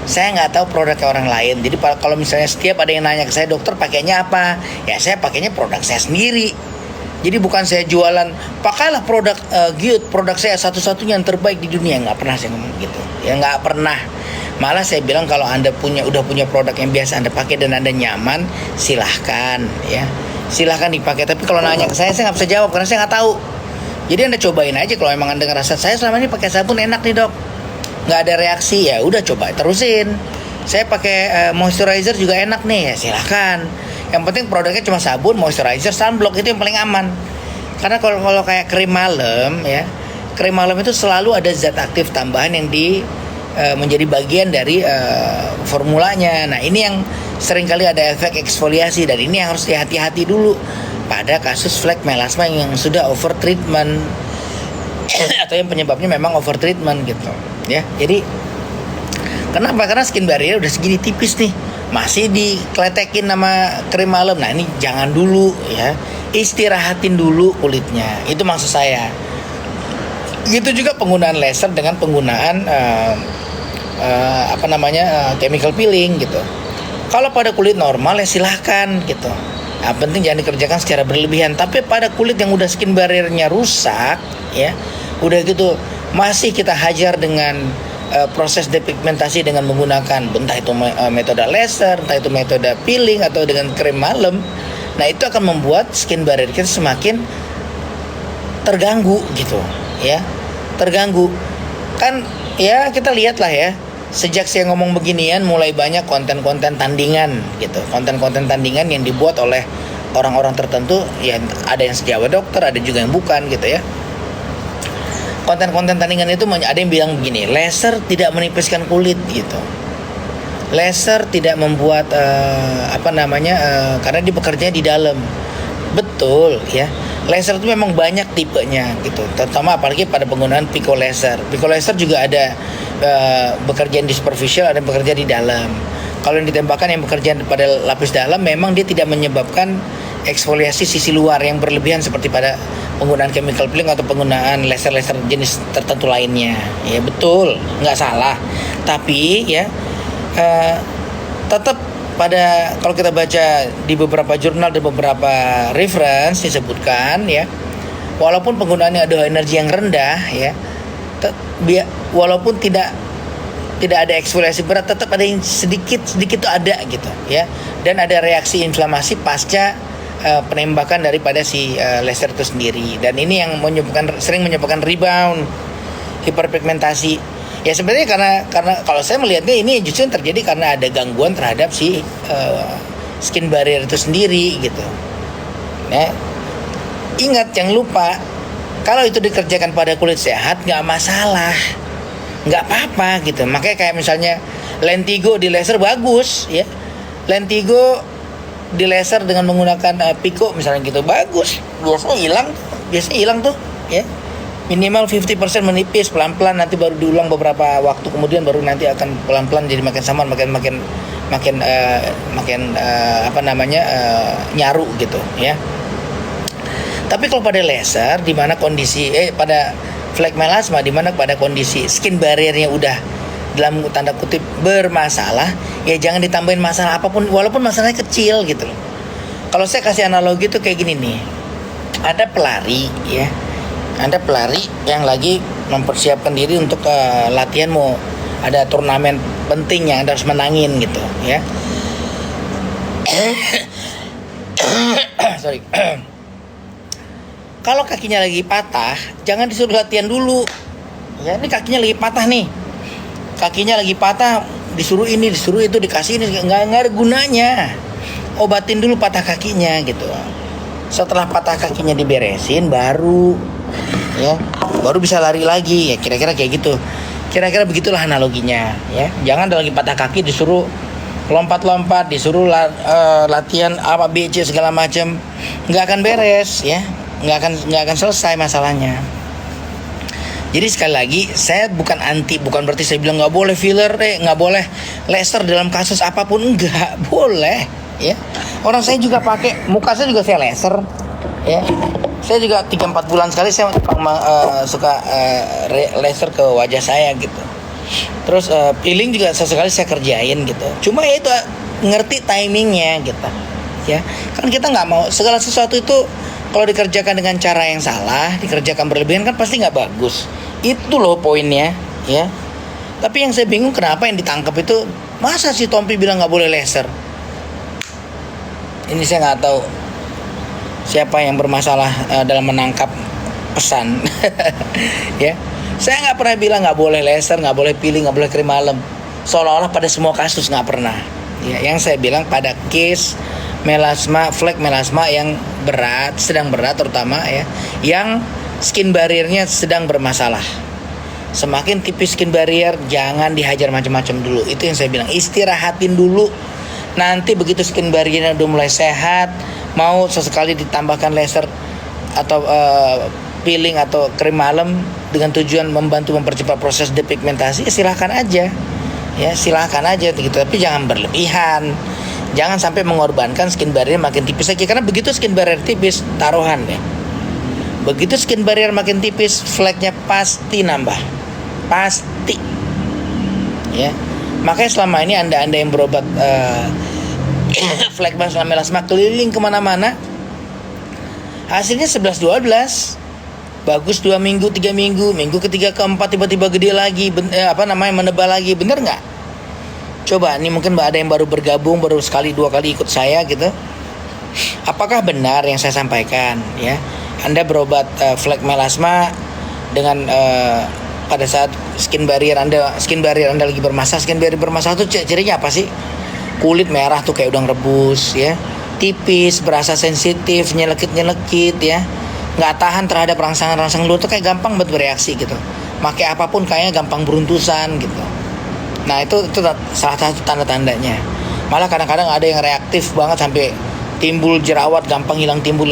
Saya nggak tahu produknya orang lain. Jadi kalau misalnya setiap ada yang nanya ke saya, dokter pakainya apa? Ya saya pakainya produk saya sendiri. Jadi bukan saya jualan, pakailah produk Gyut, produk saya satu-satunya yang terbaik di dunia. Nggak pernah saya ngomong gitu. Ya nggak pernah. Malah saya bilang kalau Anda udah punya produk yang biasa Anda pakai dan Anda nyaman, silahkan ya. Silahkan dipakai. Tapi kalau nanya ke saya nggak bisa jawab karena saya nggak tahu. Jadi Anda cobain aja kalau emang Anda ngerasa saya selama ini pakai sabun enak nih dok, nggak ada reaksi, ya udah coba terusin. Saya pakai moisturizer juga enak nih, ya silahkan. Yang penting produknya cuma sabun, moisturizer, sunblock, itu yang paling aman. Karena kalau kayak krim malam ya, krim malam itu selalu ada zat aktif tambahan yang menjadi bagian dari formulanya. Nah ini yang seringkali ada efek eksfoliasi, dan ini yang harus hati-hati dulu pada kasus flek melasma yang sudah over treatment atau yang penyebabnya memang over treatment gitu ya. Jadi kenapa? Karena skin barrier udah segini tipis nih, masih dikletekin sama krim malam. Nah ini jangan dulu ya, istirahatin dulu kulitnya, itu maksud saya. Gitu juga penggunaan laser dengan penggunaan chemical peeling gitu. Kalau pada kulit normal ya silahkan gitu. Nah, penting jangan dikerjakan secara berlebihan. Tapi pada kulit yang udah skin barriernya rusak ya, udah gitu masih kita hajar dengan proses depigmentasi dengan menggunakan entah itu metode laser, entah itu metode peeling atau dengan krim malam. Nah itu akan membuat skin barrier kita semakin terganggu gitu ya, terganggu. Kan ya kita lihat lah ya, sejak saya ngomong beginian mulai banyak konten-konten tandingan gitu, konten-konten tandingan yang dibuat oleh orang-orang tertentu ya, ada yang sejawat dokter, ada juga yang bukan gitu ya. Konten-konten tandingan itu ada yang bilang begini, laser tidak menipiskan kulit gitu, laser tidak membuat karena dia bekerjanya di dalam. Betul ya, laser itu memang banyak tipenya gitu, terutama apalagi pada penggunaan pico laser. Pico laser juga ada bekerja di superficial, ada yang bekerja di dalam. Kalau yang ditembakkan yang bekerja pada lapis dalam, memang dia tidak menyebabkan eksfoliasi sisi luar yang berlebihan seperti pada penggunaan chemical peeling atau penggunaan laser-laser jenis tertentu lainnya. Ya betul, nggak salah. Tapi ya tetap pada, kalau kita baca di beberapa jurnal dan beberapa reference disebutkan ya, walaupun penggunaannya ada energi yang rendah ya, walaupun tidak ada eksfoliasi berat, tetap ada yang sedikit tuh ada gitu ya, dan ada reaksi inflamasi pasca penembakan daripada si laser itu sendiri, dan ini yang sering menyebabkan rebound, hiperpigmentasi. Ya sebenarnya karena kalau saya melihatnya ini justru yang terjadi karena ada gangguan terhadap si skin barrier itu sendiri gitu. Ya. Ingat, jangan lupa, kalau itu dikerjakan pada kulit sehat nggak masalah, nggak apa-apa gitu. Makanya kayak misalnya Lentigo di laser bagus ya, Lentigo di laser dengan menggunakan Pico misalnya gitu bagus, biasanya hilang tuh ya, minimal 50% menipis, pelan-pelan nanti baru diulang beberapa waktu kemudian, baru nanti akan pelan-pelan jadi makin samar, makin nyaru gitu ya. Tapi kalau pada laser di mana kondisi pada flek melasma, di mana pada kondisi skin barriernya udah dalam tanda kutip bermasalah, ya jangan ditambahin masalah apapun walaupun masalahnya kecil gitu loh. Kalau saya kasih analogi tuh kayak gini nih. Ada pelari ya. Ada pelari yang lagi mempersiapkan diri untuk latihan, mau ada turnamen penting yang harus menangin gitu ya. Sorry. Kalau kakinya lagi patah, jangan disuruh latihan dulu. Ya, ini kakinya lagi patah nih. Kakinya lagi patah, disuruh ini, disuruh itu, dikasih ini, nggak ada gunanya. Obatin dulu patah kakinya gitu. Setelah patah kakinya diberesin, baru bisa lari lagi ya, kira-kira kayak gitu. Kira-kira begitulah analoginya ya. Jangan lagi patah kaki disuruh lompat-lompat, disuruh latihan apa BC segala macam, nggak akan beres ya, nggak akan selesai masalahnya. Jadi sekali lagi, saya bukan berarti saya bilang nggak boleh filler, nggak boleh laser dalam kasus apapun, nggak boleh ya. Orang saya juga pakai, muka saya juga saya laser ya. Saya juga 3-4 bulan sekali saya suka laser ke wajah saya gitu. Terus peeling juga sesekali saya kerjain gitu. Cuma ya itu ngerti timingnya gitu. Ya, kan kita nggak mau segala sesuatu itu kalau dikerjakan dengan cara yang salah, dikerjakan berlebihan kan pasti nggak bagus. Itu loh poinnya, ya. Tapi yang saya bingung kenapa yang ditangkap itu masa si Tompi bilang nggak boleh laser? Ini saya nggak tahu siapa yang bermasalah dalam menangkap pesan. Ya, saya nggak pernah bilang nggak boleh laser, nggak boleh peeling, nggak boleh krim malam. Seolah-olah pada semua kasus nggak pernah. Ya, yang saya bilang pada case melasma, flek melasma yang berat, sedang berat terutama ya, yang skin barriernya sedang bermasalah. Semakin tipis skin barrier, jangan dihajar macam-macam dulu. Itu yang saya bilang, istirahatin dulu. Nanti begitu skin barriernya udah mulai sehat, mau sesekali ditambahkan laser atau peeling atau krim malam dengan tujuan membantu mempercepat proses depigmentasi, silahkan aja. Ya, silahkan aja gitu, tapi jangan berlebihan. Jangan sampai mengorbankan skin barrier makin tipis lagi. Karena begitu skin barrier tipis, taruhan deh, begitu skin barrier makin tipis, fleknya pasti nambah. Pasti. Ya. Makanya selama ini anda yang berobat flek melasma keliling kemana-mana, hasilnya 11-12. Bagus 2 minggu, 3 minggu, minggu ketiga keempat tiba-tiba gede lagi, menebal lagi. Bener nggak? Coba, ini mungkin ada yang baru bergabung, baru sekali 2 kali ikut saya gitu. Apakah benar yang saya sampaikan? Ya, Anda berobat flek melasma dengan pada saat skin barrier Anda lagi bermasalah. Skin barrier bermasalah itu cirinya apa sih? Kulit merah tuh kayak udang rebus, ya, tipis, berasa sensitif, nyelekit ya, nggak tahan terhadap rangsangan luar tuh, kayak gampang buat bereaksi gitu. Pakai apapun kayaknya gampang beruntusan gitu. Nah itu salah satu tanda-tandanya. Malah kadang-kadang ada yang reaktif banget sampai timbul jerawat, gampang hilang timbul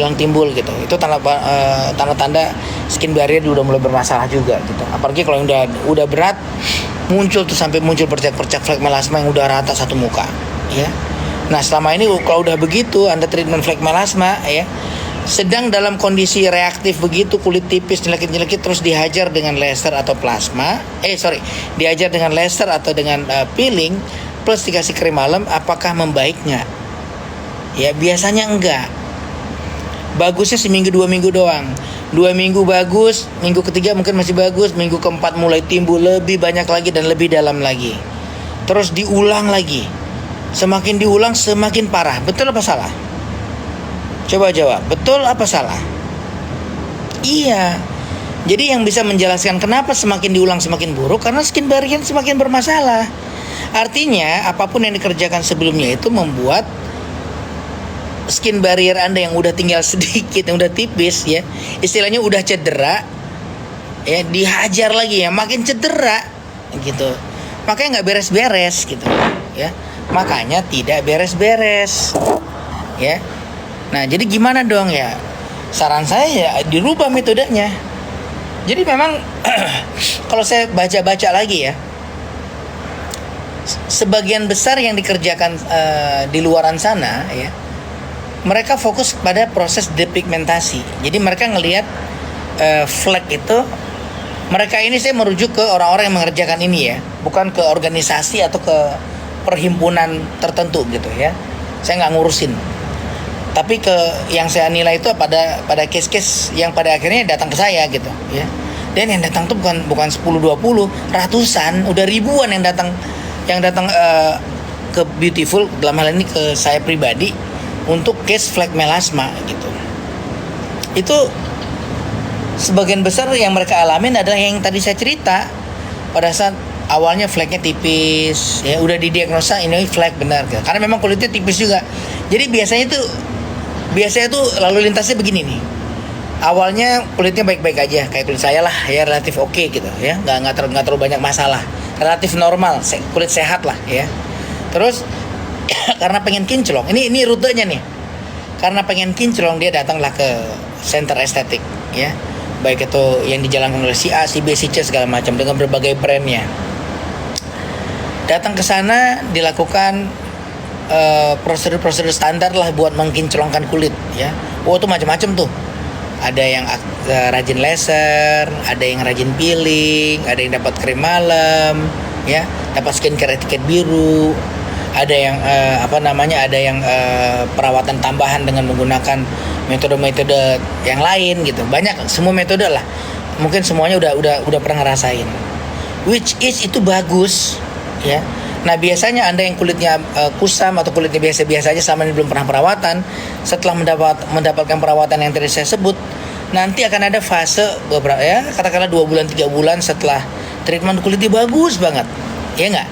gitu. Itu tanda-tanda skin barrier udah mulai bermasalah juga gitu. Apalagi kalau yang udah berat, muncul percak-percak flek melasma yang udah rata satu muka, ya. Nah selama ini kalau udah begitu Anda treatment flek melasma, ya, sedang dalam kondisi reaktif begitu, kulit tipis, nyelekit terus dihajar dengan laser atau dihajar dengan laser atau dengan peeling plus dikasih krim malam, apakah membaik nggak? Ya biasanya enggak. Bagusnya seminggu 2 minggu doang. 2 minggu bagus, minggu ketiga mungkin masih bagus, minggu keempat mulai timbul lebih banyak lagi dan lebih dalam lagi. Terus diulang lagi. Semakin diulang semakin parah. Betul apa salah? Coba jawab, betul apa salah? Iya. Jadi yang bisa menjelaskan kenapa semakin diulang semakin buruk, karena skin barrier semakin bermasalah. Artinya apapun yang dikerjakan sebelumnya itu membuat skin barrier Anda yang udah tinggal sedikit, yang udah tipis, ya, istilahnya udah cedera, ya, dihajar lagi ya, makin cedera gitu. Makanya nggak beres-beres gitu, ya. Makanya tidak beres-beres, ya. Nah, jadi gimana dong ya? Saran saya ya dirubah metodenya. Jadi memang kalau saya baca-baca lagi ya, sebagian besar yang dikerjakan di luaran sana, ya, mereka fokus pada proses depigmentasi. Jadi mereka ngelihat flek itu, mereka ini, saya merujuk ke orang-orang yang mengerjakan ini ya, bukan ke organisasi atau ke perhimpunan tertentu gitu ya. Saya nggak ngurusin. Tapi yang saya nilai itu pada case-case yang pada akhirnya datang ke saya gitu ya. Dan yang datang tuh bukan 10-20, ratusan, udah ribuan yang datang ke Beautiful, dalam hal ini ke saya pribadi, untuk case flek melasma gitu. Itu sebagian besar yang mereka alamin adalah yang tadi saya cerita. Pada saat awalnya fleknya tipis, ya, udah didiagnosa ini flek benar gitu. Karena memang kulitnya tipis juga. Jadi biasanya tuh lalu lintasnya begini nih. Awalnya kulitnya baik-baik aja, kayak kulit saya lah, ya, relatif oke gitu ya, nggak terlalu banyak masalah, relatif normal, kulit sehat lah ya. Terus karena pengen kinclong, ini rutenya nih. Karena pengen kinclong, dia datanglah ke center estetik ya, baik itu yang dijalankan oleh si A, si B, si C segala macam dengan berbagai brandnya. Datang ke sana, dilakukan prosedur standar lah buat mengkinclongkan kulit ya. Oh, itu macam-macam tuh. Ada yang rajin laser, ada yang rajin peeling, ada yang dapat krim malam, ya, dapat skincare etiket biru, ada yang ada yang perawatan tambahan dengan menggunakan metode-metode yang lain gitu. Banyak, semua metode lah. Mungkin semuanya udah pernah ngerasain. Which is itu bagus, ya. Nah, biasanya Anda yang kulitnya kusam atau kulitnya biasa-biasa aja selama ini belum pernah perawatan, setelah mendapatkan perawatan yang tadi saya sebut, nanti akan ada fase beberapa, ya, katakanlah 2 bulan 3 bulan setelah treatment kulitnya bagus banget. Ya enggak?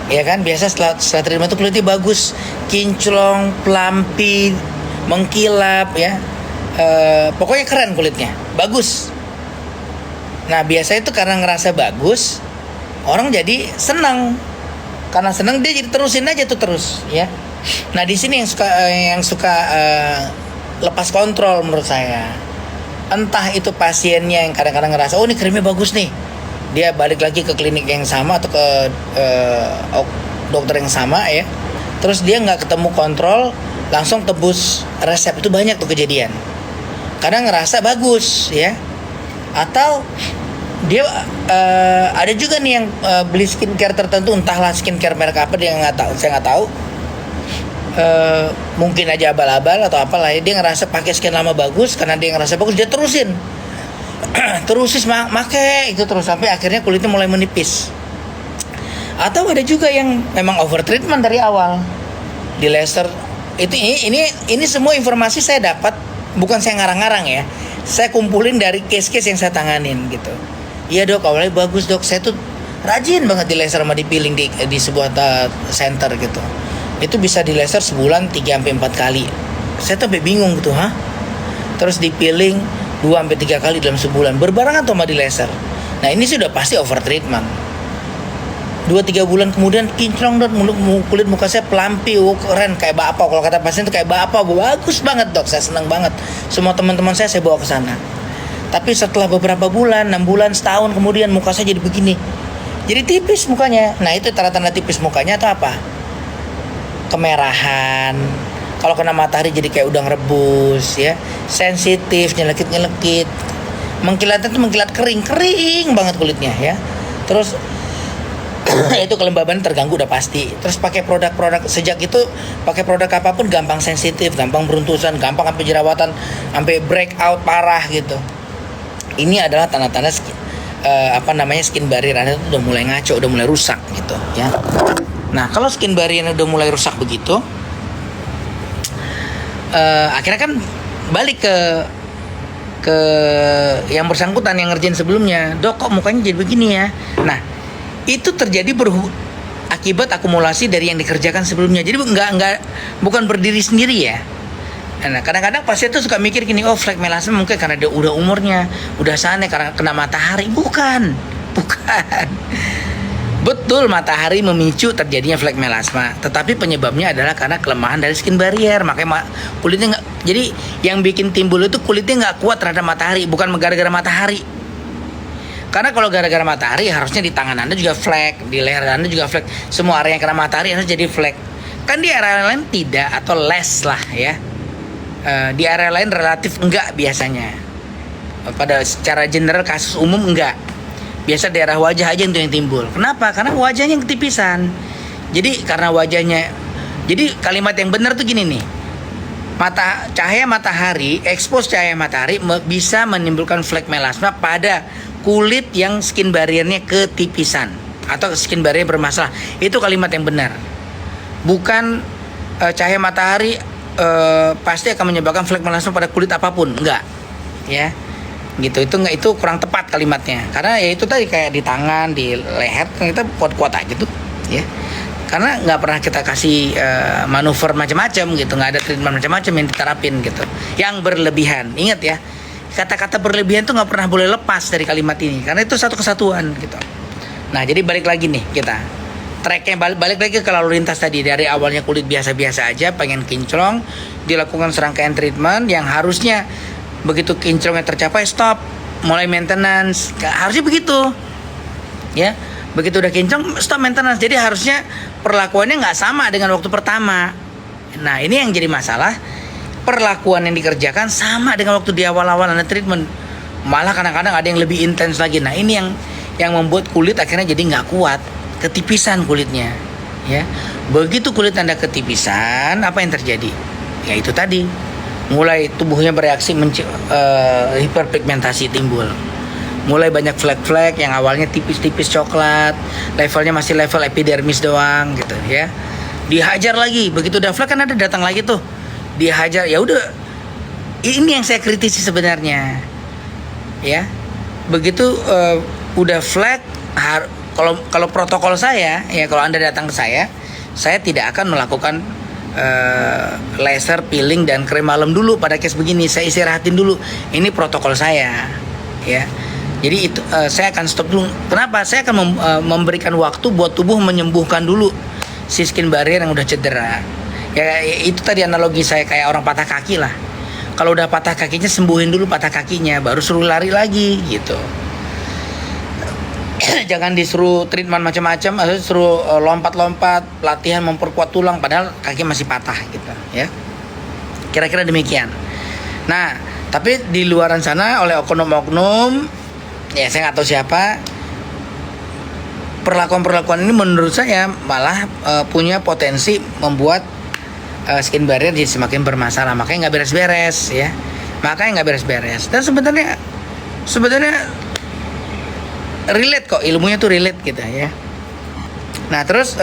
Ya kan, biasa setelah treatment itu kulitnya bagus, kinclong, pelampi, mengkilap, ya, pokoknya keren kulitnya, bagus. Nah, biasanya itu karena ngerasa bagus, orang jadi senang. Karena senang dia jadi terusin aja tuh terus, ya. Nah, di sini yang suka lepas kontrol menurut saya. Entah itu pasiennya yang kadang-kadang ngerasa, oh ini krimnya bagus nih, dia balik lagi ke klinik yang sama atau ke dokter yang sama, ya. Terus dia nggak ketemu kontrol, langsung tebus resep. Itu banyak tuh kejadian. Kadang ngerasa bagus, ya. Atau dia ada juga nih yang beli skincare tertentu, entahlah skincare merek apa, dia nggak tahu, saya nggak tahu. Mungkin aja abal-abal atau apalah, ya. Dia ngerasa pakai skin lama bagus, karena dia ngerasa bagus dia terusin make itu terus sampai akhirnya kulitnya mulai menipis. Atau ada juga yang memang over treatment dari awal, di laser. Ini semua informasi saya dapat, bukan saya ngarang-ngarang, ya. Saya kumpulin dari case-case yang saya tanganin gitu. Iya dok, awalnya bagus dok, saya tuh rajin banget di laser sama di peeling di sebuah center gitu. Itu bisa di laser sebulan 3-4 kali. Saya tuh sampai bingung gitu, terus di peeling 2-3 kali dalam sebulan, berbarengan tuh sama di laser. Nah, ini sudah pasti over treatment. 2-3 bulan kemudian kinclong dok, kulit muka saya pelampi, keren kayak bapau. Kalau kata pasien itu kayak bapau, bagus banget dok, saya senang banget. Semua teman-teman saya bawa ke sana. Tapi setelah beberapa bulan, 6 bulan, setahun kemudian muka saya jadi begini, jadi tipis mukanya. Nah, itu tanda-tanda tipis mukanya atau apa? Kemerahan, kalau kena matahari jadi kayak udang rebus, ya, sensitif, nyelekit, mengkilatnya tuh mengkilat kering banget kulitnya, ya. Terus itu kelembaban terganggu udah pasti. Terus pakai produk-produk, sejak itu pakai produk apapun gampang sensitif, gampang beruntusan, gampang sampai jerawatan, sampai breakout parah gitu. Ini adalah tanda-tanda skin barrier Anda itu udah mulai ngaco, udah mulai rusak gitu, ya. Nah, kalau skin barrier udah mulai rusak begitu, akhirnya kan balik ke yang bersangkutan yang ngerjain sebelumnya. Dok, kok mukanya jadi begini ya? Nah, itu terjadi akibat akumulasi dari yang dikerjakan sebelumnya. Jadi bukan berdiri sendiri, ya. Nah, kadang-kadang pasien tuh suka mikir gini, oh flek melasma mungkin karena dia udah umurnya, udah saatnya karena kena matahari. Bukan. Betul, matahari memicu terjadinya flek melasma, tetapi penyebabnya adalah karena kelemahan dari skin barrier. Makanya kulitnya nggak, jadi yang bikin timbul itu kulitnya nggak kuat terhadap matahari, bukan gara-gara matahari. Karena kalau gara-gara matahari harusnya di tangan Anda juga flek, di leher Anda juga flek, semua area yang kena matahari harus jadi flek. Kan di area lain tidak, atau less lah, ya. Di area lain relatif enggak biasanya. Pada secara general kasus umum enggak. Biasa daerah wajah aja itu yang timbul. Kenapa? Karena wajahnya yang ketipisan. Jadi karena wajahnya, jadi kalimat yang benar tuh gini nih. Cahaya matahari, expose cahaya matahari bisa menimbulkan flek melasma pada kulit yang skin barriernya ketipisan atau skin barrier bermasalah. Itu kalimat yang benar. Bukan cahaya matahari pasti akan menyebabkan flek melasma pada kulit apapun, enggak, ya. Gitu, itu kurang tepat kalimatnya, karena ya itu tadi kayak di tangan, di leher kita kuat-kuat aja tuh, ya, karena nggak pernah kita kasih manuver macam-macam gitu, nggak ada treatment macam-macam yang diterapin gitu, yang berlebihan. Ingat ya, kata-kata berlebihan tuh nggak pernah boleh lepas dari kalimat ini, karena itu satu kesatuan gitu. Nah, jadi balik lagi nih kita tracknya, balik lagi ke lalu lintas tadi. Dari awalnya kulit biasa-biasa aja, pengen kinclong, dilakukan serangkaian treatment yang harusnya begitu kinclongnya tercapai stop, mulai maintenance, harusnya begitu, ya. Begitu udah kinclong stop maintenance. Jadi harusnya perlakuannya nggak sama dengan waktu pertama. Nah, ini yang jadi masalah, perlakuan yang dikerjakan sama dengan waktu di awal-awal ada treatment, malah kadang-kadang ada yang lebih intens lagi. Nah, ini yang membuat kulit akhirnya jadi nggak kuat. ketipisan kulitnya, ya. Begitu kulit Anda ketipisan, apa yang terjadi? Ya itu tadi, mulai tubuhnya bereaksi hiperpigmentasi timbul. Mulai banyak flek-flek yang awalnya tipis-tipis coklat, levelnya masih level epidermis doang gitu ya. Dihajar lagi, begitu udah flek kan ada datang lagi tuh. Dihajar, ya udah. Ini yang saya kritisi sebenarnya. Ya. Begitu udah flek, kalau protokol saya, ya kalau Anda datang ke saya tidak akan melakukan laser, peeling dan krim malam dulu pada case begini. Saya istirahatin dulu. Ini protokol saya, ya. Jadi itu saya akan stop dulu. Kenapa? Saya akan memberikan waktu buat tubuh menyembuhkan dulu si skin barrier yang udah cedera. Ya itu tadi analogi saya kayak orang patah kaki lah. Kalau udah patah kakinya, sembuhin dulu patah kakinya, baru suruh lari lagi gitu. Jangan disuruh treatment macam-macam, atau suruh lompat-lompat, latihan memperkuat tulang padahal kaki masih patah gitu ya. Kira-kira demikian. Nah, tapi di luaran sana oleh oknum-oknum, ya saya nggak tahu siapa, perlakuan-perlakuan ini menurut saya malah punya potensi membuat skin barrier jadi semakin bermasalah. Makanya nggak beres-beres ya. Makanya nggak beres-beres. Dan sebenarnya relate kok, ilmunya tuh relate gitu ya. Nah terus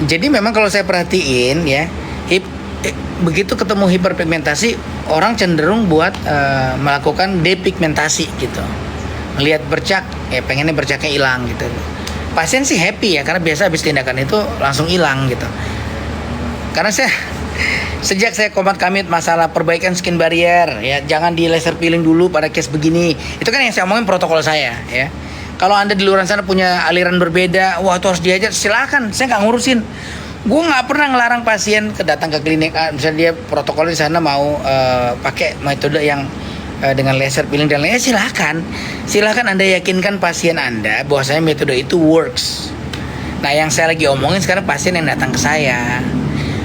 jadi memang kalau saya perhatiin ya, begitu ketemu hiperpigmentasi, orang cenderung buat melakukan depigmentasi gitu. Melihat bercak, ya pengennya bercaknya hilang gitu. Pasien sih happy ya, karena biasa habis tindakan itu langsung hilang gitu. Karena sejak saya komat kamit masalah perbaikan skin barrier, ya jangan di laser peeling dulu pada case begini. Itu kan yang saya omongin protokol saya, ya. Kalau Anda di luar sana punya aliran berbeda, wah itu harus diajar, silakan. Saya nggak ngurusin. Gue nggak pernah ngelarang pasien datang ke klinik. Misalnya dia protokol di sana mau pakai metode yang dengan laser peeling dan lainnya, silakan Anda yakinkan pasien Anda bahwasanya metode itu works. Nah yang saya lagi omongin sekarang pasien yang datang ke saya.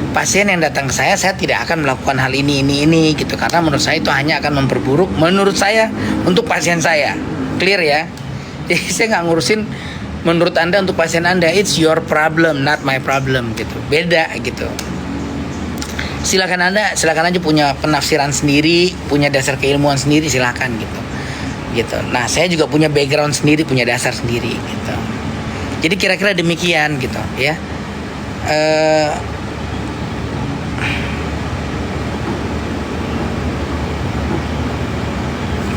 Pasien yang datang ke saya tidak akan melakukan hal ini gitu, karena menurut saya itu hanya akan memperburuk menurut saya untuk pasien saya. Clear ya? Jadi saya nggak ngurusin menurut Anda untuk pasien Anda. It's your problem, not my problem gitu. Beda gitu. Silakan aja punya penafsiran sendiri, punya dasar keilmuan sendiri, silakan gitu. Nah saya juga punya background sendiri, punya dasar sendiri gitu. Jadi kira-kira demikian gitu ya.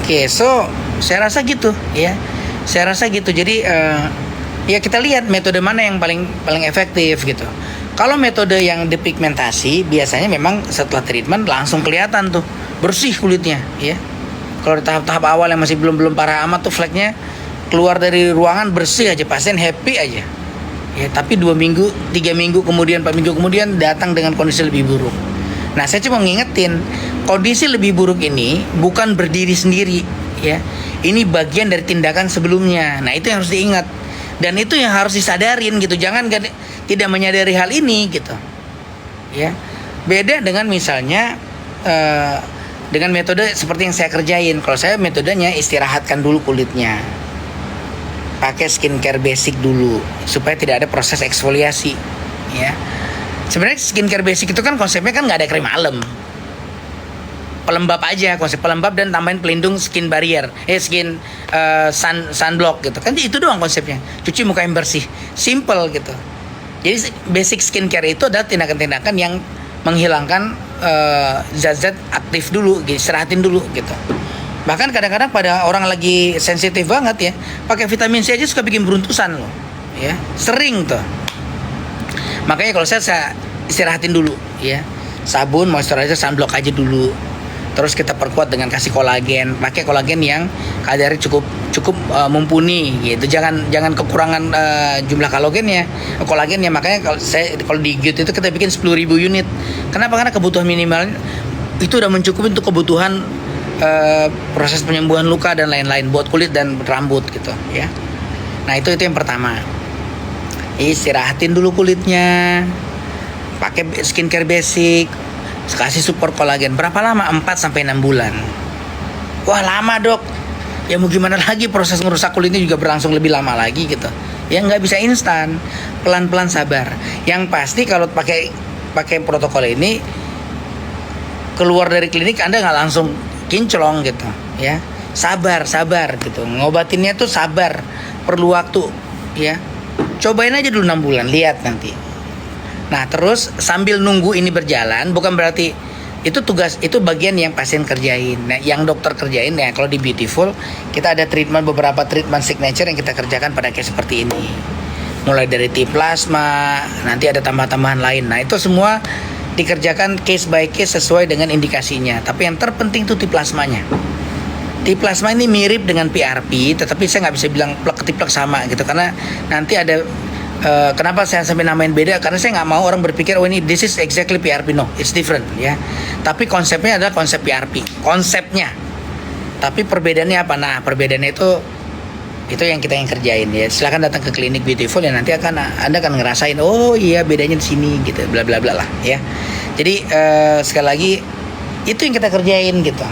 Oke, so saya rasa gitu ya. Jadi ya kita lihat metode mana yang paling efektif gitu. Kalau metode yang depigmentasi biasanya memang setelah treatment langsung kelihatan tuh bersih kulitnya ya. Kalau di tahap-tahap awal yang masih belum parah amat tuh fleknya keluar dari ruangan bersih aja, pasien happy aja. Ya, tapi 2 minggu, 3 minggu kemudian, 4 minggu kemudian datang dengan kondisi lebih buruk. Nah, saya cuma ngingetin, kondisi lebih buruk ini bukan berdiri sendiri, ya. Ini bagian dari tindakan sebelumnya. Nah, itu yang harus diingat. Dan itu yang harus disadarin gitu. Jangan tidak menyadari hal ini gitu. Ya. Beda dengan misalnya dengan metode seperti yang saya kerjain. Kalau saya metodenya istirahatkan dulu kulitnya. Pakai skincare basic dulu supaya tidak ada proses eksfoliasi, ya. Sebenarnya skincare basic itu kan konsepnya kan nggak ada krim malam, pelembab aja, konsep pelembab dan tambahin pelindung skin barrier, sunblock gitu kan, itu doang konsepnya. Cuci muka yang bersih, simple gitu. Jadi basic skincare itu adalah tindakan-tindakan yang menghilangkan zat-zat aktif dulu, istirahatin dulu gitu. Bahkan kadang-kadang pada orang lagi sensitif banget ya, pakai vitamin C aja suka bikin beruntusan loh, ya sering tuh. Makanya kalau saya istirahatin dulu ya, sabun, moisturizer, sunblock aja dulu. Terus kita perkuat dengan kasih kolagen, pakai kolagen yang kadarnya cukup mumpuni gitu. Jangan kekurangan jumlah kolagennya. Makanya kalau di GIUT itu kita bikin 10.000 unit. Kenapa? Karena kebutuhan minimal itu udah mencukupi untuk kebutuhan proses penyembuhan luka dan lain-lain buat kulit dan rambut gitu ya. Nah itu yang pertama. Istirahatin dulu kulitnya, pakai skincare basic, kasih support kolagen. Berapa lama? 4-6 bulan. Wah lama dok. Ya mau gimana lagi, proses ngerusak kulitnya juga berlangsung lebih lama lagi gitu. Ya nggak bisa instan, pelan-pelan sabar. Yang pasti kalau pakai protokol ini, keluar dari klinik Anda nggak langsung kinclong gitu ya. Sabar gitu. Ngobatinnya tuh sabar, perlu waktu ya. Cobain aja dulu 6 bulan, lihat nanti. Nah, terus sambil nunggu ini berjalan, bukan berarti itu tugas, itu bagian yang pasien kerjain. Nah, yang dokter kerjain ya, kalau di Beautiful kita ada beberapa treatment signature yang kita kerjakan pada case seperti ini. Mulai dari T-plasma, nanti ada tambahan-tambahan lain. Nah, itu semua dikerjakan case by case sesuai dengan indikasinya. Tapi yang terpenting itu T-plasmanya. T-plasma ini mirip dengan PRP, tetapi saya nggak bisa bilang plek-ketiplek sama gitu, karena nanti ada kenapa saya sampai namain beda, karena saya nggak mau orang berpikir oh ini this is exactly PRP. No, it's different ya. Tapi konsepnya adalah konsep PRP, konsepnya. Tapi perbedaannya apa? Nah, perbedaannya itu yang kita kerjain ya. Silakan datang ke klinik Beautiful ya, nanti Anda akan ngerasain oh iya bedanya di sini gitu, bla bla bla lah ya. Jadi sekali lagi itu yang kita kerjain gitu.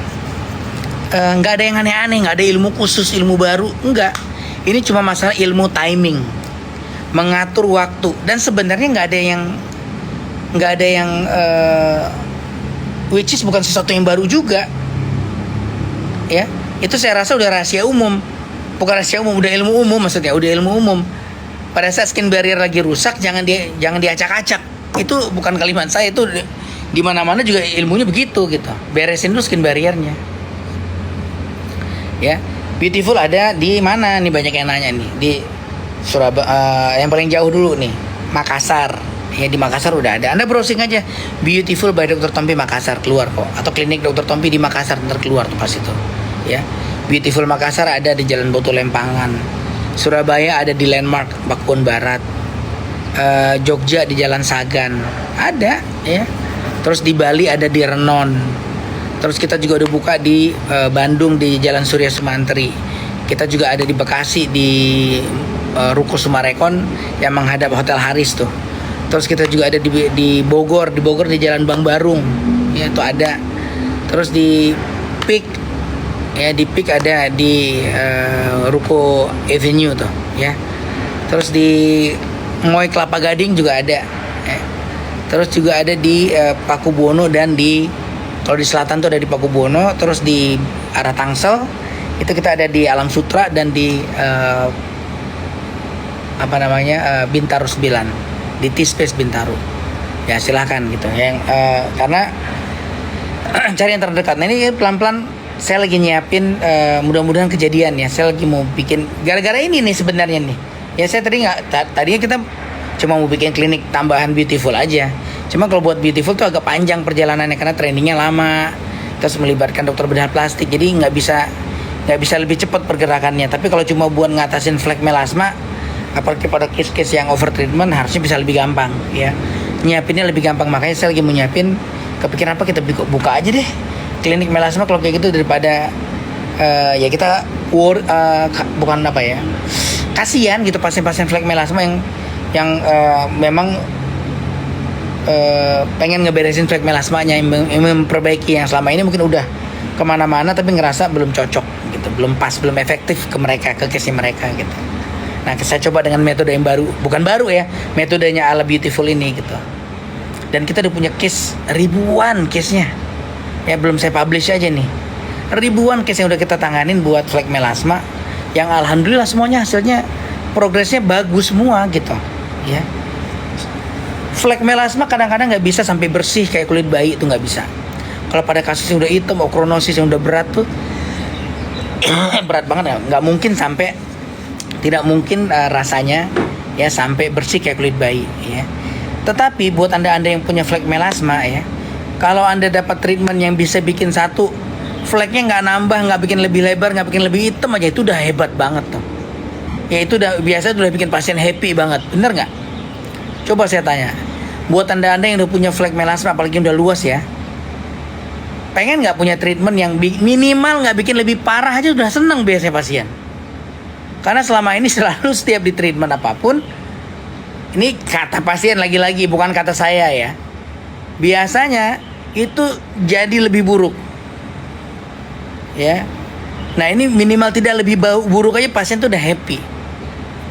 Nggak ada yang aneh-aneh, nggak ada ilmu khusus, ilmu baru, enggak. Ini cuma masalah ilmu timing, mengatur waktu, dan sebenarnya nggak ada yang which is bukan sesuatu yang baru juga, ya. Itu saya rasa udah rahasia umum, bukan rahasia umum, udah ilmu umum maksudnya, udah ilmu umum. Pada saat skin barrier lagi rusak, jangan diacak-acak. Itu bukan kalimat saya, itu di mana-mana juga ilmunya begitu gitu. Beresin dulu skin barriernya. Ya, Beautiful ada di mana nih, banyak yang nanya nih, di Surabaya, yang paling jauh dulu nih, Makassar. Ya, di Makassar udah ada. Anda browsing aja Beautiful by Dr. Tompi Makassar, keluar kok. Atau klinik Dr. Tompi di Makassar, ntar keluar tuh pas itu. Ya, Beautiful Makassar ada di Jalan Boto Lempangan. Surabaya ada di Landmark Pakuan Barat. Jogja di Jalan Sagan ada ya. Terus di Bali ada di Renon. Terus kita juga udah buka di Bandung di Jalan Surya Sumantri. Kita juga ada di Bekasi di Ruko Sumarekon yang menghadap Hotel Haris tuh. Terus kita juga ada di Bogor di Jalan Bang Barung. Ya itu ada. Terus di Peak ya, di Peak ada di Ruko Avenue tuh ya. Terus di Ngoy Kelapa Gading juga ada. Ya. Terus juga ada di Pakubuwono, dan kalau di selatan tuh ada di Pakubuwono, terus di arah Tangsel itu kita ada di Alam Sutra, dan di Bintaro 9 di T-Space Bintaro. Ya silahkan gitu. Yang karena cari yang terdekat. Nah ini pelan-pelan saya lagi nyiapin, mudah-mudahan kejadian ya. Saya lagi mau bikin gara-gara ini nih sebenarnya nih. Ya saya tadinya kita cuma mau bikin klinik tambahan Beautiful aja. Cuma kalau buat Beautiful tuh agak panjang perjalanannya karena trainingnya lama, terus melibatkan dokter bedah plastik, jadi nggak bisa lebih cepat pergerakannya. Tapi kalau cuma buat ngatasin flek melasma, apalagi pada case-case yang over treatment, harusnya bisa lebih gampang ya. Nyiapinnya lebih gampang, makanya saya lagi mau nyiapin, kepikiran apa kita buka aja deh klinik melasma kalau kayak gitu, daripada ya kita bukan apa ya, kasihan gitu pasien-pasien flek melasma yang memang pengen ngeberesin flek melasmanya, yang memperbaiki yang selama ini mungkin udah kemana-mana tapi ngerasa belum cocok gitu, belum pas, belum efektif ke mereka, ke case mereka gitu. Nah saya coba dengan metode yang bukan baru ya, metodenya ala Beautiful ini gitu. Dan kita udah punya case ribuan case-nya ya, belum saya publish aja nih, ribuan case yang udah kita tanganin buat flek melasma, yang alhamdulillah semuanya hasilnya progresnya bagus semua gitu ya. Flek melasma kadang-kadang nggak bisa sampai bersih kayak kulit bayi, itu nggak bisa. Kalau pada kasus yang udah hitam, okronosis yang udah berat tuh berat banget ya, nggak mungkin sampai, tidak mungkin rasanya ya sampai bersih kayak kulit bayi ya. Tetapi buat anda yang punya flek melasma ya, kalau anda dapat treatment yang bisa bikin satu fleknya nggak nambah, nggak bikin lebih lebar, nggak bikin lebih hitam aja, itu udah hebat banget tuh ya. Itu udah bikin pasien happy banget, bener nggak? Coba saya tanya, buat anda yang udah punya flek melasma, apalagi yang udah luas ya, pengen nggak punya treatment yang minimal nggak bikin lebih parah aja udah seneng biasanya pasien. Karena selama ini selalu setiap di treatment apapun, ini kata pasien lagi-lagi, bukan kata saya ya, biasanya itu jadi lebih buruk ya. Nah ini minimal tidak lebih buruk aja pasien tuh udah happy.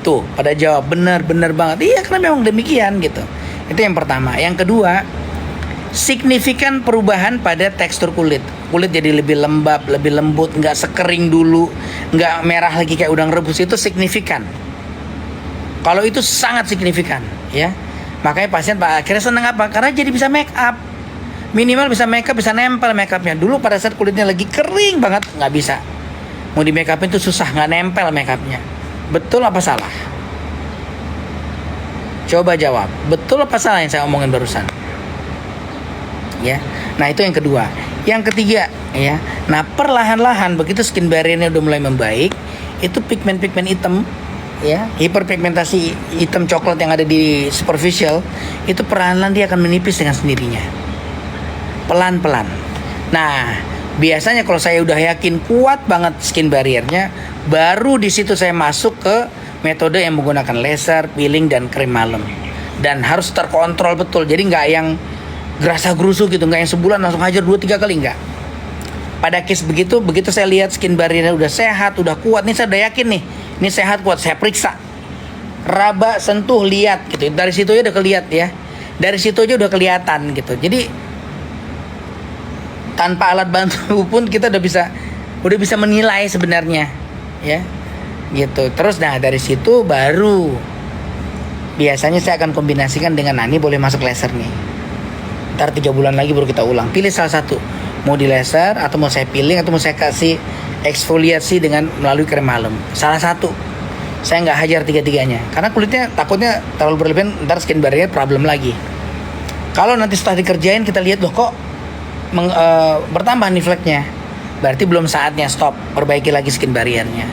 Tuh pada jawab benar banget. Iya karena memang demikian gitu. Itu yang pertama. Yang kedua, signifikan perubahan pada tekstur kulit. Kulit jadi lebih lembab, lebih lembut, nggak sekering dulu, nggak merah lagi kayak udang rebus, itu signifikan. Kalau itu sangat signifikan, ya. Makanya pasien akhirnya seneng apa? Karena jadi bisa make up. Minimal bisa make up, bisa nempel make upnya. Dulu pada saat kulitnya lagi kering banget, nggak bisa. Mau di make upin tuh susah, nggak nempel make upnya. Betul apa salah? Coba jawab. Betul apa salah yang saya omongin barusan? Ya. Nah, itu yang kedua. Yang ketiga, ya. Nah, perlahan-lahan begitu skin barriernya udah mulai membaik, itu pigmen-pigmen hitam, ya, hiperpigmentasi hitam coklat yang ada di superficial, itu perlahan-lahan dia akan menipis dengan sendirinya. Pelan-pelan. Nah, biasanya kalau saya udah yakin kuat banget skin barriernya, baru di situ saya masuk ke metode yang menggunakan laser, peeling, dan krim malam. Dan harus terkontrol betul. Jadi nggak yang gerasa gerusu gitu, nggak yang sebulan langsung hajar 2-3 kali, nggak. Pada case begitu saya lihat skin barriernya udah sehat, udah kuat, nih saya udah yakin nih, ini sehat kuat, saya periksa, raba, sentuh, lihat gitu. Dari situ aja udah keliat ya, dari situ aja udah kelihatan gitu. Jadi tanpa alat bantu pun kita udah bisa menilai sebenarnya, ya, gitu. Terus nah dari situ baru biasanya saya akan kombinasikan dengan ini boleh masuk laser nih. Ntar 3 bulan lagi baru kita ulang. Pilih salah satu. Mau di laser atau mau saya peeling atau mau saya kasih eksfoliasi dengan melalui krim malam. Salah satu. Saya nggak hajar 3-tiganya. Karena kulitnya takutnya terlalu berlebihan, ntar skin barrier problem lagi. Kalau nanti setelah dikerjain kita lihat loh kok bertambah nih fleknya. Berarti belum saatnya stop. Perbaiki lagi skin barriernya.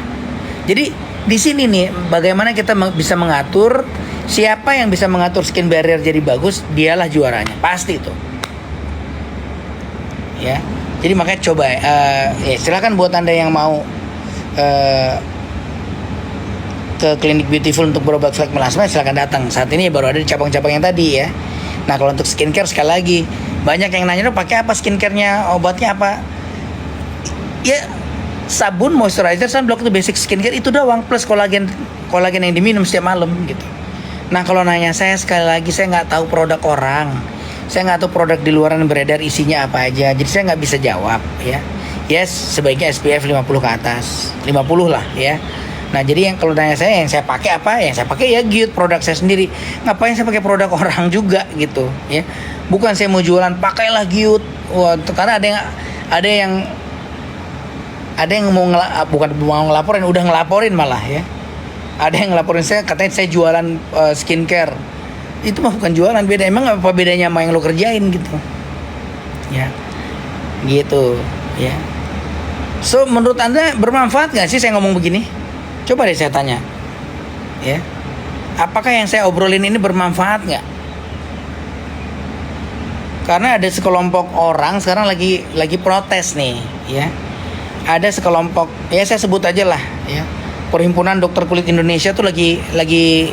Jadi di sini nih bagaimana kita bisa mengatur. Siapa yang bisa mengatur skin barrier jadi bagus, dialah juaranya, pasti itu. Ya, jadi makanya coba. Ya silakan buat Anda yang mau ke klinik Beautiful untuk berobat flek melasma, silakan datang. Saat ini baru ada di cabang-cabang yang tadi ya. Nah kalau untuk skincare sekali lagi, banyak yang nanya pakai apa skincare-nya, obatnya apa? Ya sabun, moisturizer, sunblock itu basic skincare itu doang, plus kolagen yang diminum setiap malam gitu. Nah kalau nanya saya sekali lagi, saya nggak tahu produk orang, saya nggak tahu produk di luaran yang beredar isinya apa aja, jadi saya nggak bisa jawab ya. Yes, sebaiknya SPF 50 ke atas, 50 lah ya. Nah jadi yang kalau nanya saya, yang saya pakai apa? Yang saya pakai ya Gyut, produk saya sendiri. Ngapain saya pakai produk orang juga gitu ya? Bukan saya mau jualan pakailah Gyut. Wah, karena ada yang mau bukan mau ngelaporin, udah ngelaporin malah ya. Ada yang ngelaporin saya, katanya saya jualan skincare. Itu mah bukan jualan, beda. Emang apa bedanya sama yang lo kerjain gitu? Ya, gitu ya. So menurut Anda bermanfaat nggak sih saya ngomong begini? Coba deh saya tanya, ya. Apakah yang saya obrolin ini bermanfaat nggak? Karena ada sekelompok orang sekarang lagi protes nih, ya. Ada sekelompok, ya saya sebut aja lah, ya. Perhimpunan Dokter Kulit Indonesia tuh lagi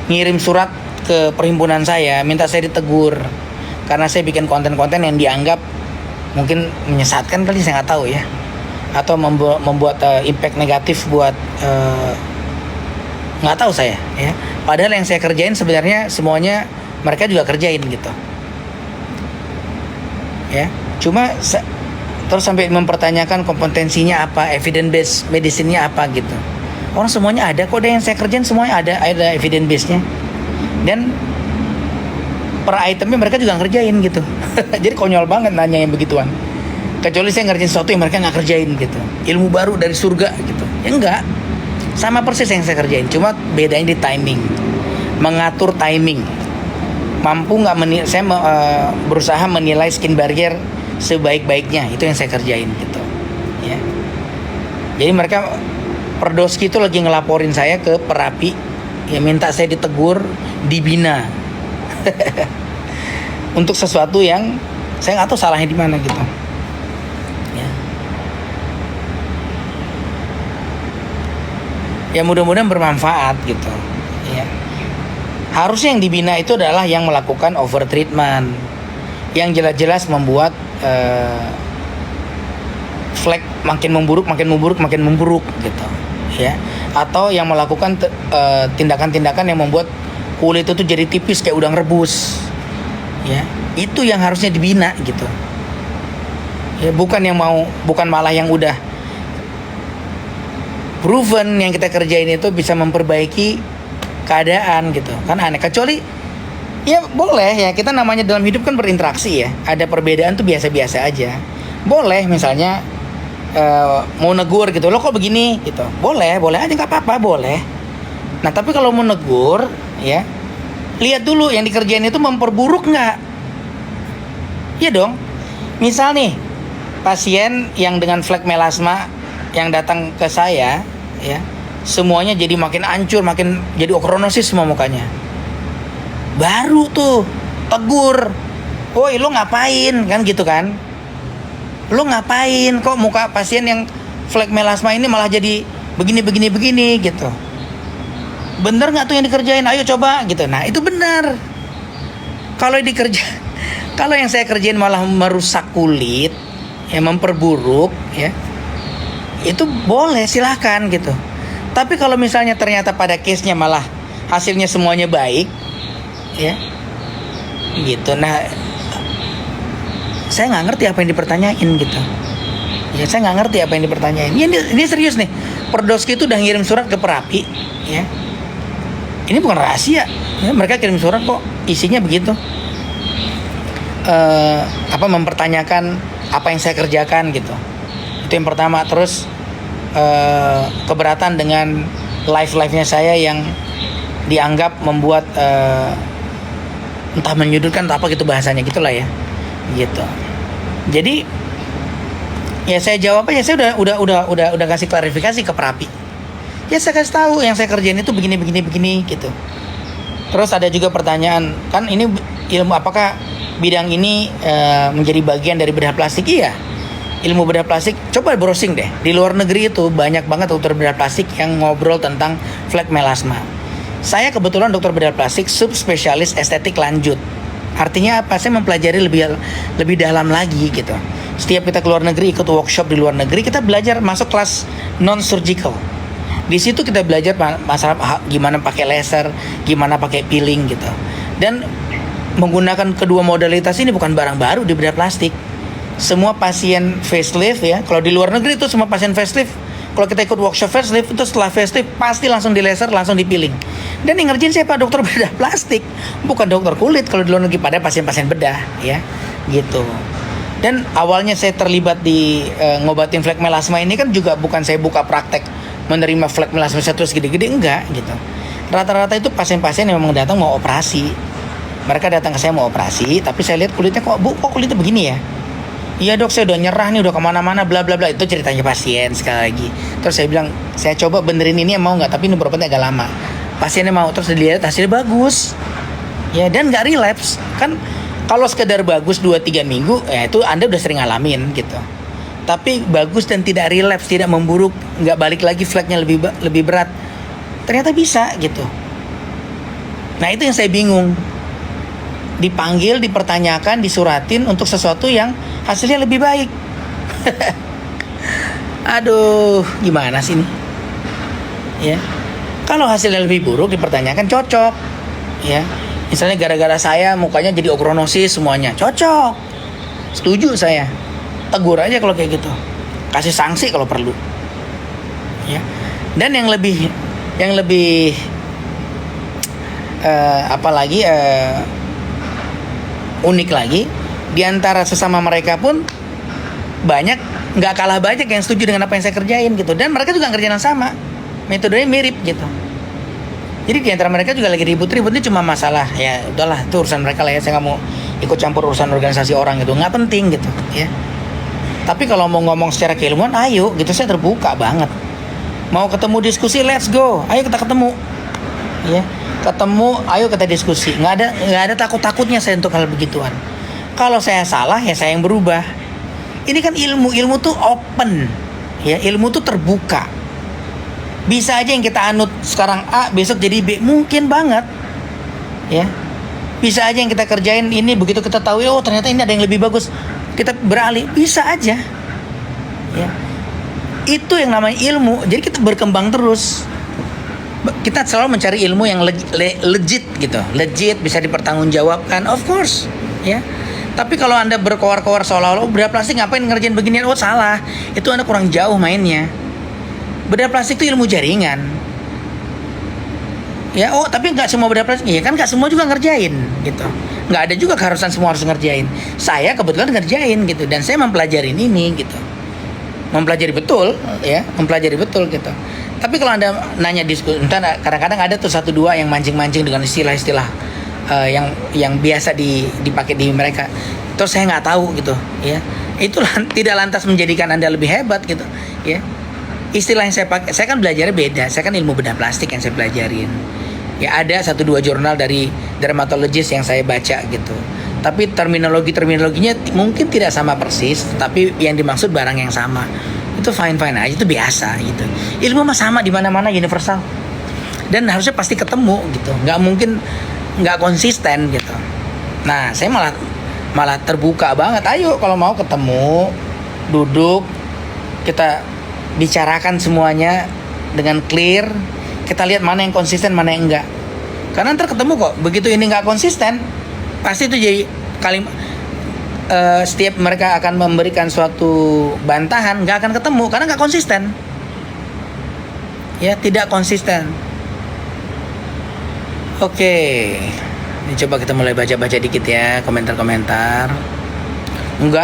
ngirim surat ke perhimpunan saya, minta saya ditegur karena saya bikin konten-konten yang dianggap mungkin menyesatkan kali, saya nggak tahu ya, atau membuat impact negatif buat nggak tahu saya ya. Padahal yang saya kerjain sebenarnya semuanya mereka juga kerjain gitu ya. Cuma terus sampai mempertanyakan kompetensinya apa, evidence based medicine-nya apa gitu. Orang semuanya ada kok, yang saya kerjain semuanya ada evidence base-nya. Dan per itemnya mereka juga ngerjain gitu. Jadi konyol banget nanya yang begituan. Kecuali saya ngerjain sesuatu yang mereka nggak kerjain gitu. Ilmu baru dari surga gitu. Ya enggak. Sama persis yang saya kerjain. Cuma bedanya di timing. Mengatur timing. Mampu nggak saya berusaha menilai skin barrier sebaik-baiknya. Itu yang saya kerjain gitu. Ya. Jadi mereka Perdoski itu lagi ngelaporin saya ke Perapi, ya minta saya ditegur, dibina untuk sesuatu yang saya nggak tahu salahnya di mana gitu. Ya. Ya mudah-mudahan bermanfaat gitu. Ya. Harusnya yang dibina itu adalah yang melakukan over treatment, yang jelas-jelas membuat flek makin memburuk gitu ya, atau yang melakukan tindakan-tindakan yang membuat kulit itu jadi tipis kayak udang rebus ya, itu yang harusnya dibina gitu ya, bukan malah yang udah proven yang kita kerjain itu bisa memperbaiki keadaan gitu kan, aneh. Kecuali ya boleh ya, kita namanya dalam hidup kan berinteraksi ya, ada perbedaan tuh biasa-biasa aja. Boleh misalnya mau negur gitu, lo kok begini gitu, boleh aja, nggak apa-apa, boleh. Nah tapi kalau mau negur ya, lihat dulu yang dikerjain itu memperburuk nggak. Iya dong. Misal nih pasien yang dengan flek melasma yang datang ke saya ya, semuanya jadi makin hancur, makin jadi okronosis semua mukanya. Baru tuh tegur, woi lo ngapain kan gitu kan, lo ngapain kok muka pasien yang flek melasma ini malah jadi begini gitu, bener nggak tuh yang dikerjain, ayo coba gitu. Nah itu benar. Kalau yang saya kerjain malah merusak kulit ya, memperburuk ya, itu boleh, silahkan gitu. Tapi kalau misalnya ternyata pada case-nya malah hasilnya semuanya baik ya gitu, nah saya nggak ngerti apa yang dipertanyain gitu ya, saya nggak ngerti apa yang dipertanyain. Ini serius nih, Perdoski itu udah ngirim surat ke Perapi ya, ini bukan rahasia ya, mereka kirim surat kok, isinya begitu, mempertanyakan apa yang saya kerjakan gitu. Itu yang pertama. Terus keberatan dengan live-nya saya yang dianggap membuat entah menyudutkan atau apa gitu bahasanya gitulah ya gitu. Jadi ya saya jawab aja, saya udah kasih klarifikasi ke Perapi ya, saya kasih tahu yang saya kerjain itu begini gitu. Terus ada juga pertanyaan, kan ini ilmu, apakah bidang ini menjadi bagian dari bedah plastik? Iya, ilmu bedah plastik. Coba browsing deh, di luar negeri itu banyak banget dokter bedah plastik yang ngobrol tentang flek melasma. Saya kebetulan dokter bedah plastik subspesialis estetik lanjut. Artinya apa? Saya mempelajari lebih dalam lagi gitu. Setiap kita keluar negeri, ikut workshop di luar negeri, kita belajar masuk kelas non surgical. Di situ kita belajar masalah gimana pakai laser, gimana pakai peeling gitu. Dan menggunakan kedua modalitas ini bukan barang baru di bedah plastik. Semua pasien facelift ya, kalau di luar negeri itu semua pasien facelift, kalau kita ikut workshop facelift itu setelah facelift pasti langsung di laser, langsung di peeling. Dan yang ngerjain siapa? Dokter bedah plastik, bukan dokter kulit kalau di luar negeri, pada pasien-pasien bedah ya gitu. Dan awalnya saya terlibat di ngobatin flek melasma ini kan juga bukan saya buka praktek menerima flek melasma saya terus gede-gede, enggak gitu. Rata-rata itu pasien-pasien yang memang datang mau operasi. Mereka datang ke saya mau operasi, tapi saya lihat kulitnya kok kulitnya begini ya. Iya dok, saya udah nyerah nih, udah kemana-mana, bla bla bla. Itu ceritanya pasien sekali lagi. Terus saya bilang, saya coba benerin ini, mau nggak? Tapi ini berobatnya agak lama. Pasiennya mau, terus dilihat hasilnya bagus. Ya, dan nggak relapse. Kan kalau sekedar bagus 2-3 minggu, ya itu Anda udah sering ngalamin gitu. Tapi bagus dan tidak relapse, tidak memburuk, nggak balik lagi fleknya lebih berat. Ternyata bisa gitu. Nah itu yang saya bingung. Dipanggil, dipertanyakan, disuratin untuk sesuatu yang hasilnya lebih baik. Aduh, gimana sih ini? Ya, kalau hasilnya lebih buruk dipertanyakan cocok. Ya, misalnya gara-gara saya mukanya jadi okronosis semuanya, cocok. Setuju saya. Tegur aja kalau kayak gitu. Kasih sanksi kalau perlu. Ya. Dan yang lebih unik lagi, di antara sesama mereka pun banyak, nggak kalah banyak yang setuju dengan apa yang saya kerjain gitu. Dan mereka juga ngerjain yang sama, metodenya mirip gitu. Jadi di antara mereka juga lagi ribut-ributnya cuma masalah ya udahlah itu urusan mereka lah ya, saya nggak mau ikut campur urusan organisasi orang gitu, nggak penting gitu ya. Tapi kalau mau ngomong secara keilmuan, ayo gitu, saya terbuka banget. Mau ketemu diskusi, let's go, ayo kita ketemu ya. Ketemu, ayo kita diskusi. Nggak ada takut-takutnya saya untuk hal begituan. Kalau saya salah ya saya yang berubah. Ini kan ilmu tuh open ya, ilmu tuh terbuka. Bisa aja yang kita anut sekarang A, besok jadi B, mungkin banget ya. Bisa aja yang kita kerjain ini, begitu kita tahu oh ternyata ini ada yang lebih bagus, kita beralih, bisa aja Ya. Itu yang namanya ilmu. Jadi kita berkembang terus. Kita selalu mencari ilmu yang legit gitu, legit, bisa dipertanggungjawabkan, of course, ya. Tapi kalau Anda berkoar-koar seolah-olah bedah plastik ngapain ngerjain beginian, oh salah, itu Anda kurang jauh mainnya. Bedah plastik itu ilmu jaringan, ya. Oh tapi nggak semua bedah plastik, ya kan nggak semua juga ngerjain, gitu. Nggak ada juga keharusan semua harus ngerjain. Saya kebetulan ngerjain gitu, dan saya mempelajari ini gitu, mempelajari betul, ya, mempelajari betul gitu. Tapi kalau Anda nanya diskusi, kadang-kadang ada tuh satu dua yang mancing-mancing dengan istilah-istilah yang biasa dipakai di mereka. Terus saya nggak tahu gitu, ya. Itu tidak lantas menjadikan Anda lebih hebat gitu, ya. Istilah yang saya pakai, saya kan belajarnya beda. Saya kan ilmu bedah plastik yang saya pelajarin. Ya ada satu dua jurnal dari dermatologis yang saya baca gitu. Tapi terminologinya mungkin tidak sama persis, tapi yang dimaksud barang yang sama. Itu fine aja, itu biasa gitu. Ilmu mah sama di mana-mana, universal, dan harusnya pasti ketemu gitu. Nggak mungkin nggak konsisten gitu. Nah saya malah terbuka banget. Ayo kalau mau ketemu, duduk, kita bicarakan semuanya dengan clear. Kita lihat mana yang konsisten, mana yang enggak. Karena ntar ketemu kok. Begitu ini nggak konsisten, pasti itu jadi kalimat. Setiap mereka akan memberikan suatu bantahan, nggak akan ketemu karena nggak konsisten, ya, tidak konsisten. Oke, ini coba kita mulai baca dikit ya komentar-komentar.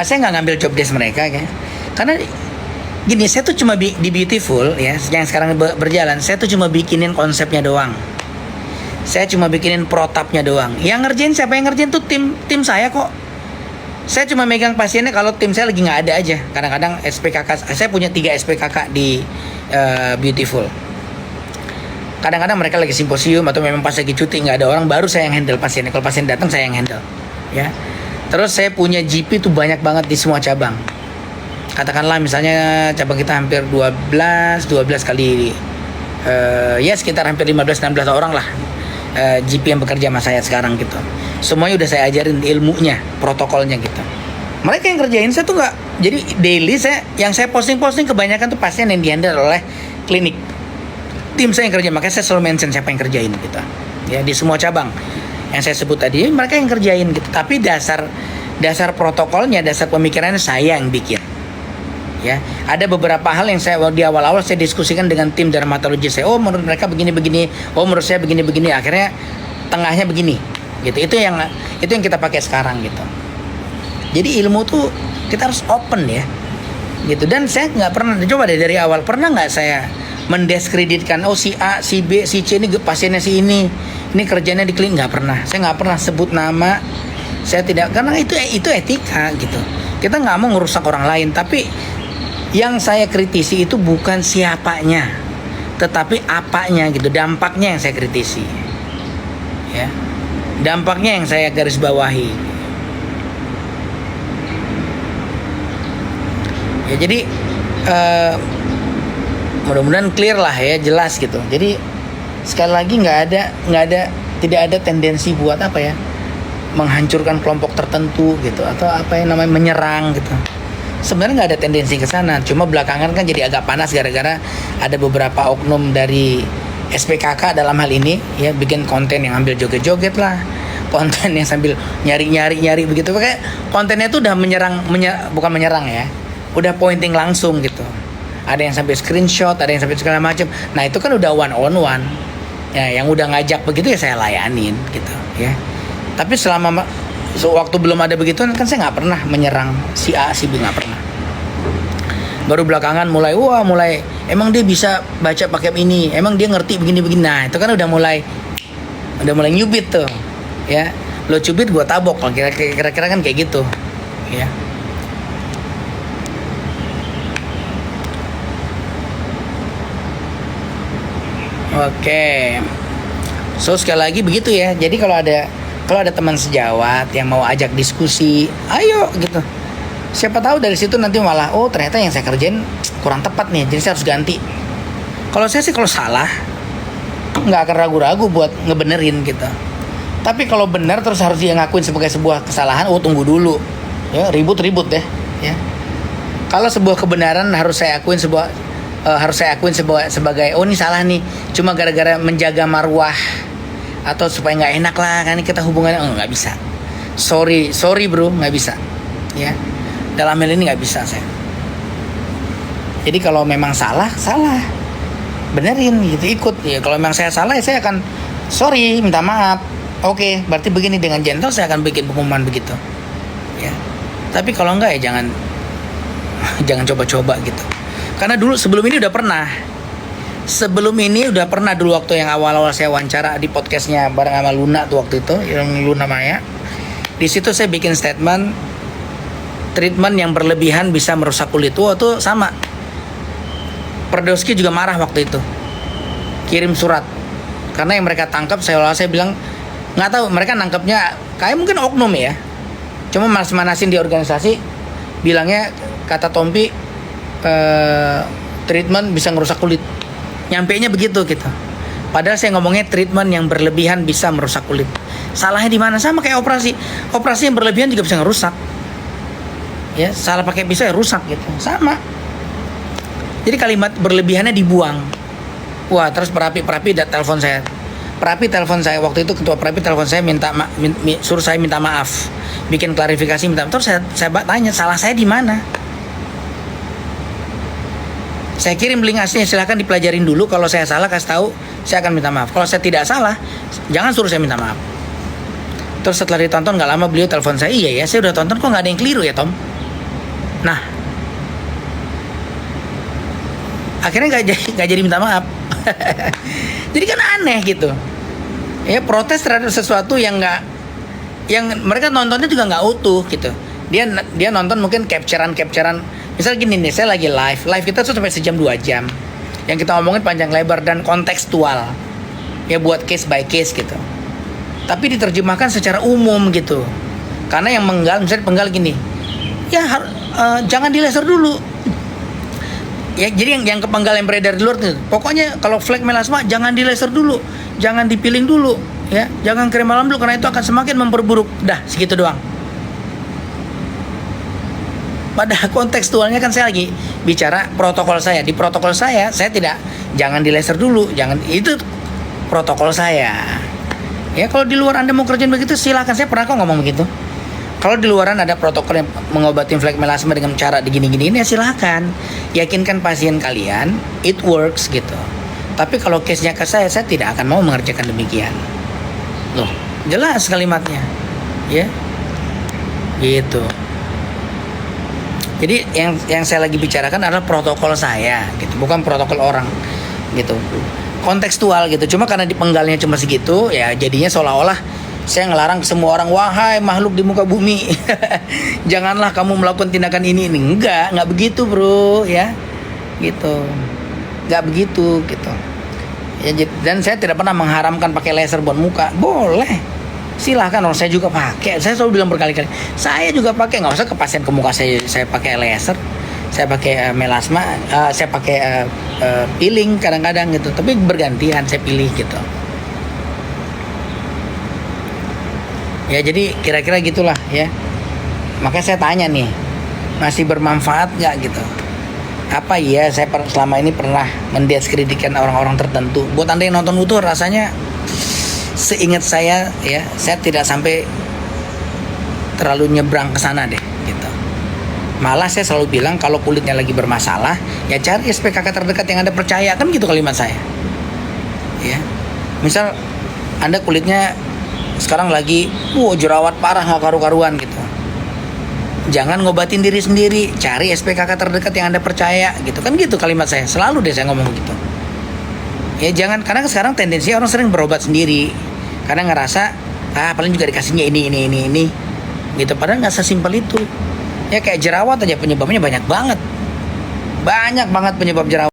Saya nggak ngambil job desk mereka ya, karena gini, saya tuh cuma di Beautiful ya, yang sekarang berjalan, saya tuh cuma bikinin konsepnya doang. Saya cuma bikinin protapnya doang. Yang ngerjain siapa yang ngerjain tuh tim saya kok. Saya cuma megang pasiennya kalau tim saya lagi nggak ada aja. Kadang-kadang SPKK, saya punya 3 SPKK di Beautiful. Kadang-kadang mereka lagi simposium atau memang pas lagi cuti nggak ada orang, baru saya yang handle pasiennya. Kalau pasien datang saya yang handle, ya. Terus saya punya GP tuh banyak banget di semua cabang. Katakanlah misalnya cabang kita hampir 12 kali, ya sekitar hampir 15-16 orang lah. GP yang bekerja sama saya sekarang gitu. Semuanya udah saya ajarin ilmunya, protokolnya gitu. Mereka yang kerjain, saya tuh nggak. Jadi daily yang saya posting kebanyakan tuh pasien yang dihandle oleh klinik. Tim saya yang kerja, makanya saya selalu mention siapa yang kerjain gitu. Ya di semua cabang yang saya sebut tadi, mereka yang kerjain gitu. Tapi dasar protokolnya, dasar pemikirannya saya yang bikin. Ya, ada beberapa hal yang saya di awal-awal saya diskusikan dengan tim dermatologi saya. Oh, menurut mereka begini. Oh, menurut saya begini. Akhirnya tengahnya begini. Gitu. Itu yang kita pakai sekarang gitu. Jadi ilmu tuh kita harus open ya. Gitu. Dan saya nggak pernah, coba deh dari awal, pernah nggak saya mendiskreditkan, oh si A, si B, si C ini pasiennya si ini kerjanya di klinik, nggak pernah. Saya nggak pernah sebut nama. Saya tidak, karena itu etika gitu. Kita nggak mau ngerusak orang lain, tapi yang saya kritisi itu bukan siapanya, tetapi apanya gitu, dampaknya yang saya kritisi, ya, dampaknya yang saya garis bawahi. Ya jadi mudah-mudahan clear lah ya, jelas gitu. Jadi sekali lagi tidak ada tendensi buat apa ya, menghancurkan kelompok tertentu gitu, atau apa yang namanya menyerang gitu. Sebenarnya nggak ada tendensi ke sana, cuma belakangan kan jadi agak panas gara-gara ada beberapa oknum dari SPKK dalam hal ini ya, bikin konten yang ambil joget-joget lah, konten yang sambil nyari begitu. Kayak kontennya tuh udah bukan menyerang ya, udah pointing langsung gitu. Ada yang sampai screenshot, ada yang sampai segala macam. Nah itu kan udah one on one ya, yang udah ngajak begitu ya saya layanin gitu ya. Tapi selama waktu belum ada begituan kan saya nggak pernah menyerang si A, si B, nggak pernah. Baru belakangan mulai emang dia bisa baca pakai ini, emang dia ngerti begini. Nah itu kan udah mulai nyubit tuh ya. Lo cubit gua tabok, kira-kira kan kayak gitu ya. Oke. So sekali lagi begitu ya. Jadi kalau ada teman sejawat yang mau ajak diskusi, ayo gitu. Siapa tahu dari situ nanti malah, oh ternyata yang saya kerjain kurang tepat nih, jadi saya harus ganti. Kalau saya sih kalau salah nggak akan ragu-ragu buat ngebenerin gitu. Tapi kalau benar terus harus dia ngakuin sebagai sebuah kesalahan, oh tunggu dulu ya, ribut deh ya. Kalau sebuah kebenaran harus saya akuin sebagai oh ini salah nih, cuma gara-gara menjaga marwah atau supaya nggak enak lah kan kita hubungannya, nggak bisa. Sorry bro, nggak bisa. Ya, dalam hal ini nggak bisa saya. Jadi kalau memang salah, benerin gitu, ikut. Ya kalau memang saya salah, ya saya akan sorry, minta maaf. Oke, berarti begini, dengan gentle saya akan bikin pengumuman begitu. Ya. Tapi kalau enggak ya jangan coba-coba gitu. Karena dulu sebelum ini udah pernah dulu waktu yang awal-awal saya wawancara di podcastnya bareng sama Luna tuh waktu itu, yang Luna Maya. Di situ saya bikin statement, treatment yang berlebihan bisa merusak kulit. Tuh sama. Perdowski juga marah waktu itu, kirim surat. Karena yang mereka tangkap, saya bilang nggak tahu, mereka nangkapnya kayak mungkin oknum ya, cuma manas-manasin di organisasi, bilangnya kata Tompi treatment bisa merusak kulit, nyampainya begitu gitu. Padahal saya ngomongnya treatment yang berlebihan bisa merusak kulit. Salahnya di mana? Sama kayak operasi yang berlebihan juga bisa ngerusak. Ya, salah pakai pisau ya rusak gitu, sama. Jadi kalimat berlebihannya dibuang. Wah, terus Perapi telepon saya. Perapi telepon saya waktu itu, ketua Perapi telepon saya suruh saya minta maaf, bikin klarifikasi, minta maaf. Terus saya tanya, salah saya di mana? Saya kirim link aslinya, silahkan dipelajarin dulu. Kalau saya salah kasih tahu, saya akan minta maaf. Kalau saya tidak salah, jangan suruh saya minta maaf. Terus setelah ditonton nggak lama beliau telepon saya, iya ya saya udah tonton, kok nggak ada yang keliru ya Tom? Nah, akhirnya nggak jadi minta maaf. Jadi kan aneh gitu. Ya, protes terhadap sesuatu yang mereka nontonnya juga nggak utuh gitu. Dia nonton mungkin capturean. Misal gini nih, saya lagi live kita tuh sampai sejam 2 jam. Yang kita ngomongin panjang lebar dan kontekstual. Ya buat case by case gitu. Tapi diterjemahkan secara umum gitu. Karena yang misalnya penggal gini. Ya jangan di laser dulu. Ya, jadi yang kepenggal yang beredar di luar tuh, pokoknya kalau flek melasma jangan di laser dulu, jangan dipiling dulu, ya, jangan krim malam dulu karena itu akan semakin memperburuk. Dah, segitu doang. Pada kontekstualnya kan saya lagi bicara protokol saya. Di protokol saya tidak jangan di laser dulu, jangan, itu protokol saya. Ya kalau di luar Anda mau kerjain begitu silakan, saya pernah kok ngomong begitu. Kalau di luaran ada protokol yang mengobati flek melasma dengan cara digini-gini ini, ya silahkan. Yakinkan pasien kalian, it works gitu. Tapi kalau case-nya ke saya tidak akan mau mengerjakan demikian. Loh, jelas kalimatnya. Ya. Gitu. Jadi yang saya lagi bicarakan adalah protokol saya gitu, bukan protokol orang gitu. Kontekstual gitu. Cuma karena dipenggalnya cuma segitu, ya jadinya seolah-olah saya ngelarang semua orang, wahai makhluk di muka bumi, janganlah kamu melakukan tindakan ini. Enggak begitu bro, ya, gitu, nggak begitu gitu. Ya, dan saya tidak pernah mengharamkan pakai laser buat muka, boleh, silahkan. Orang saya juga pakai, saya selalu bilang berkali-kali, saya juga pakai, nggak usah ke pasien ke muka saya pakai laser, saya pakai melasma, saya pakai peeling kadang-kadang gitu, tapi bergantian saya pilih gitu. Ya jadi kira-kira gitulah ya. Makanya saya tanya nih, masih bermanfaat nggak gitu? Apa ya saya selama ini pernah mendiskreditkan orang-orang tertentu? Buat Anda yang nonton utuh, rasanya seingat saya ya, saya tidak sampai terlalu nyebrang ke sana deh gitu. Malah saya selalu bilang kalau kulitnya lagi bermasalah, ya cari SPKK terdekat yang Anda percaya, kan gitu kalimat saya. Ya. Misal Anda kulitnya sekarang lagi jerawat parah nggak karu-karuan gitu, jangan ngobatin diri sendiri, cari SPKK terdekat yang Anda percaya gitu, kan gitu kalimat saya, selalu deh saya ngomong gitu. Ya jangan, karena sekarang tendensi orang sering berobat sendiri karena ngerasa paling juga dikasihnya ini gitu, padahal nggak sesimpel itu. Ya kayak jerawat aja penyebabnya banyak banget penyebab jerawat.